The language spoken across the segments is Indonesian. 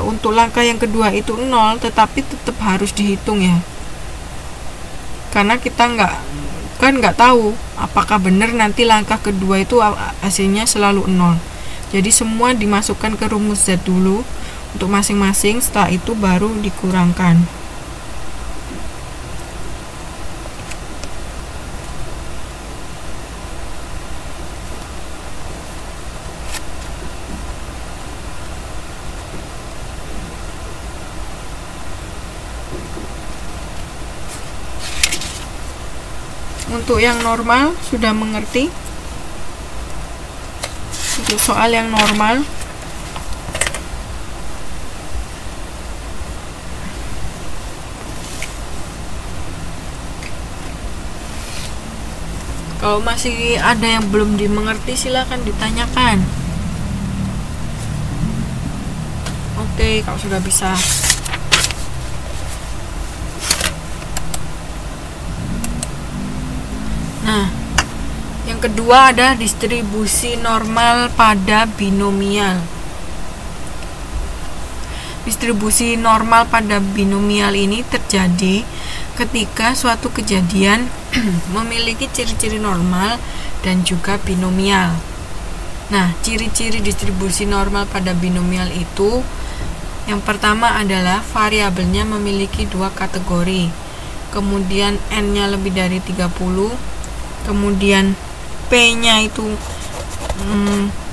untuk langkah yang kedua itu 0, tetapi tetap harus dihitung ya, karena kita nggak tahu apakah benar nanti langkah kedua itu hasilnya selalu 0. Jadi semua dimasukkan ke rumus Z dulu untuk masing-masing, setelah itu baru dikurangkan. Untuk yang normal sudah mengerti? Untuk soal yang normal, kalau masih ada yang belum dimengerti silakan ditanyakan. Oke, kalau sudah bisa. Nah, yang kedua ada distribusi normal pada binomial. Distribusi normal pada binomial ini terjadi ketika suatu kejadian memiliki ciri-ciri normal dan juga binomial. Nah, ciri-ciri distribusi normal pada binomial itu, yang pertama adalah variabelnya memiliki dua kategori, kemudian n-nya lebih dari 30, kemudian P-nya itu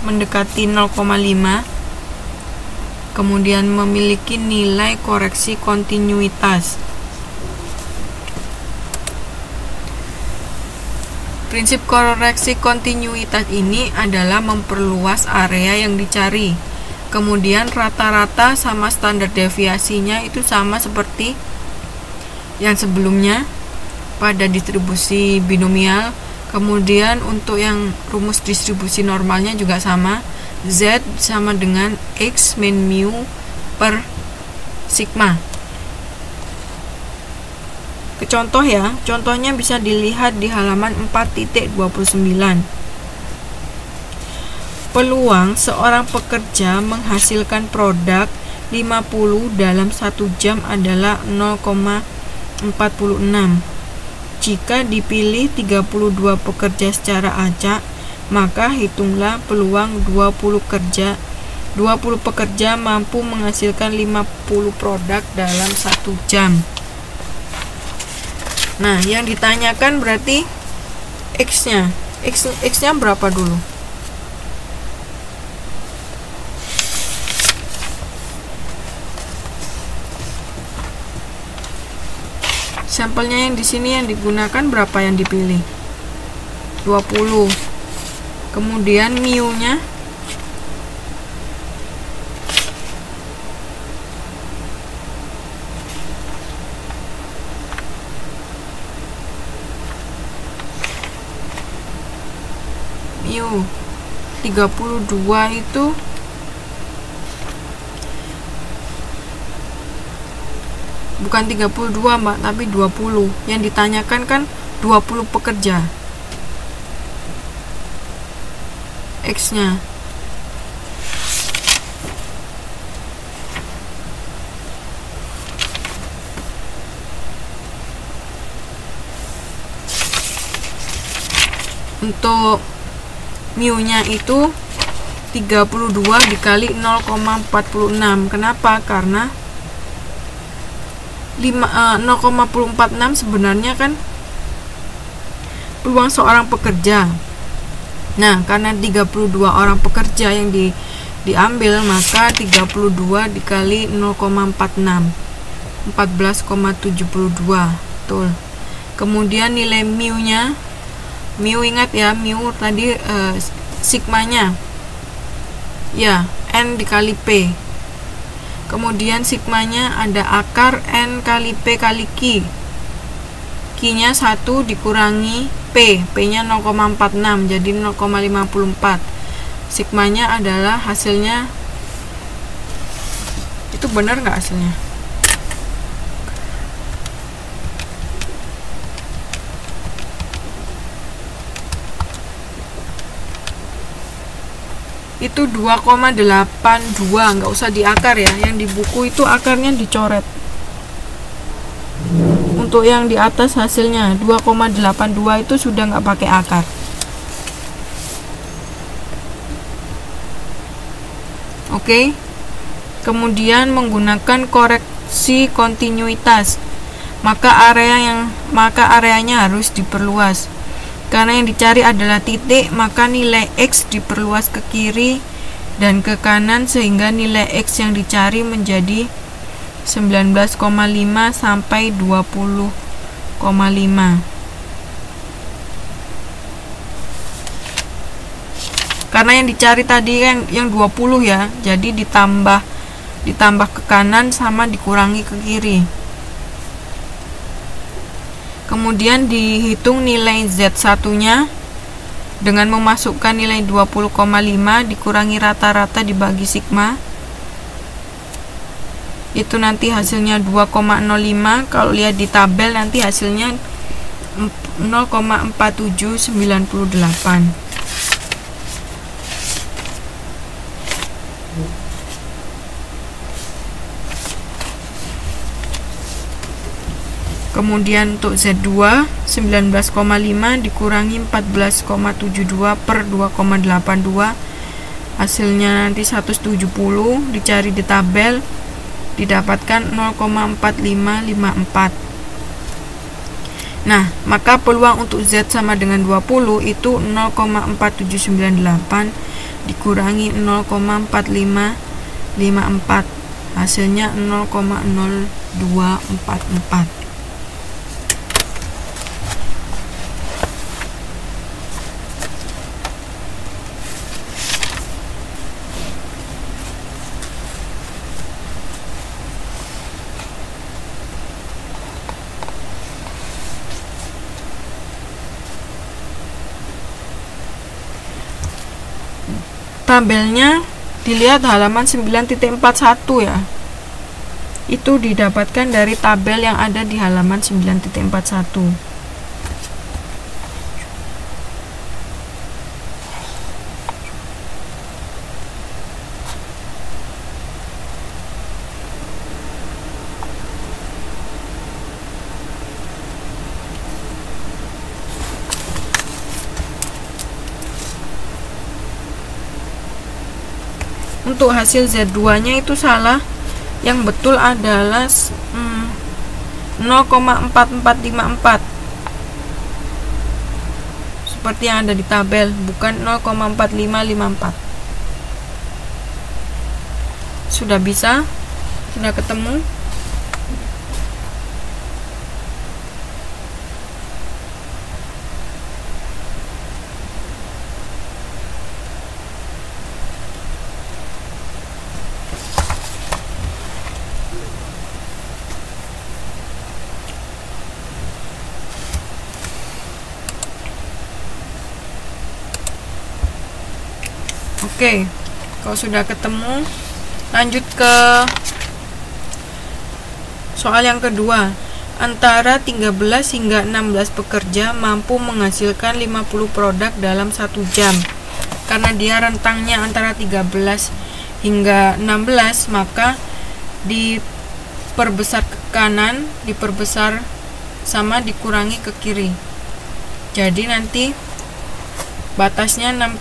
mendekati 0,5, kemudian memiliki nilai koreksi kontinuitas. Prinsip koreksi kontinuitas ini adalah memperluas area yang dicari. Kemudian rata-rata sama standar deviasinya itu sama seperti yang sebelumnya pada distribusi binomial. Kemudian untuk yang rumus distribusi normalnya juga sama, Z sama dengan X min mu per sigma. Contoh ya, contohnya bisa dilihat di halaman 4.29. Peluang seorang pekerja menghasilkan produk 50 dalam 1 jam adalah 0,46. Jika dipilih 32 pekerja secara acak, maka hitunglah peluang 20 pekerja mampu menghasilkan 50 produk dalam 1 jam. Nah, yang ditanyakan berarti X-nya. X-nya berapa dulu? Sampelnya yang di sini yang digunakan berapa yang dipilih? 20. Kemudian mu-nya mu 32 itu bukan 32 Mbak, tapi 20. Yang ditanyakan kan 20 pekerja. X-nya untuk mu-nya itu 32 dikali 0,46. Kenapa? Karena 0,46 sebenarnya kan peluang seorang pekerja. Nah, karena 32 orang pekerja yang diambil, maka 32 dikali 0,46 14,72. Betul. Kemudian nilai mu-nya, mu ingat ya, mu tadi sigmanya ya n dikali p. Kemudian sigmanya ada akar n kali p kali q. Q-nya 1 dikurangi p. P-nya 0,46 jadi 0,54. Sigmanya adalah hasilnya. Itu benar nggak hasilnya? itu 2,82, nggak usah diakar ya, yang di buku itu akarnya dicoret. Untuk yang di atas hasilnya 2,82 itu sudah nggak pakai akar. Oke. Kemudian menggunakan koreksi kontinuitas, maka areanya harus diperluas. Karena yang dicari adalah titik, maka nilai X diperluas ke kiri dan ke kanan sehingga nilai X yang dicari menjadi 19,5 sampai 20,5. Karena yang dicari tadi yang 20 ya, jadi ditambah ke kanan sama dikurangi ke kiri. Kemudian dihitung nilai Z1 nya dengan memasukkan nilai 20,5 dikurangi rata-rata dibagi sigma. Itu nanti hasilnya 2,05. Kalau lihat di tabel nanti hasilnya 0,4798. Kemudian untuk Z2 19,5 dikurangi 14,72 per 2,82, hasilnya nanti 170, dicari di tabel didapatkan 0,4554. Nah, maka peluang untuk Z sama dengan 20 itu 0,4798 dikurangi 0,4554, hasilnya 0,0244. Tabelnya dilihat halaman 9.41 ya. Itu didapatkan dari tabel yang ada di halaman 9.41. Untuk hasil Z2 nya itu salah, yang betul adalah 0,4454 seperti yang ada di tabel, bukan 0,4554. Sudah bisa? Sudah ketemu? Oke, kalau sudah ketemu, lanjut ke soal yang kedua. Antara 13 hingga 16 pekerja mampu menghasilkan 50 produk dalam 1 jam. Karena dia rentangnya antara 13 hingga 16, maka diperbesar ke kanan, diperbesar sama dikurangi ke kiri. Jadi nanti batasnya 6,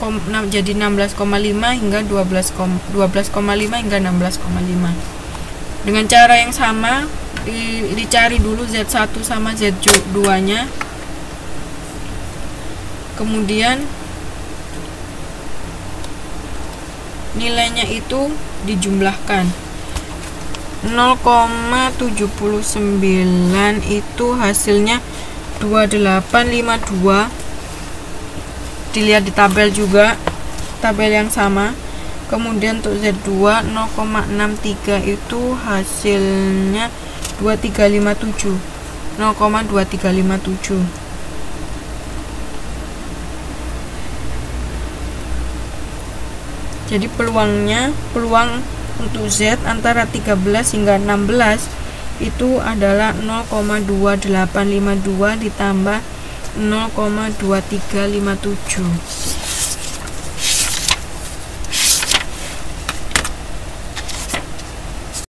jadi 16,5 hingga 12,5 hingga 16,5. Dengan cara yang sama, dicari dulu Z1 sama Z2 nya. Kemudian nilainya itu dijumlahkan. 0,79 itu hasilnya 2852. Dilihat di tabel juga, tabel yang sama. Kemudian untuk Z2 0,63 itu hasilnya 2357, 0,2357. Jadi peluang untuk Z antara 13 hingga 16 itu adalah 0,2852 ditambah 0,2357.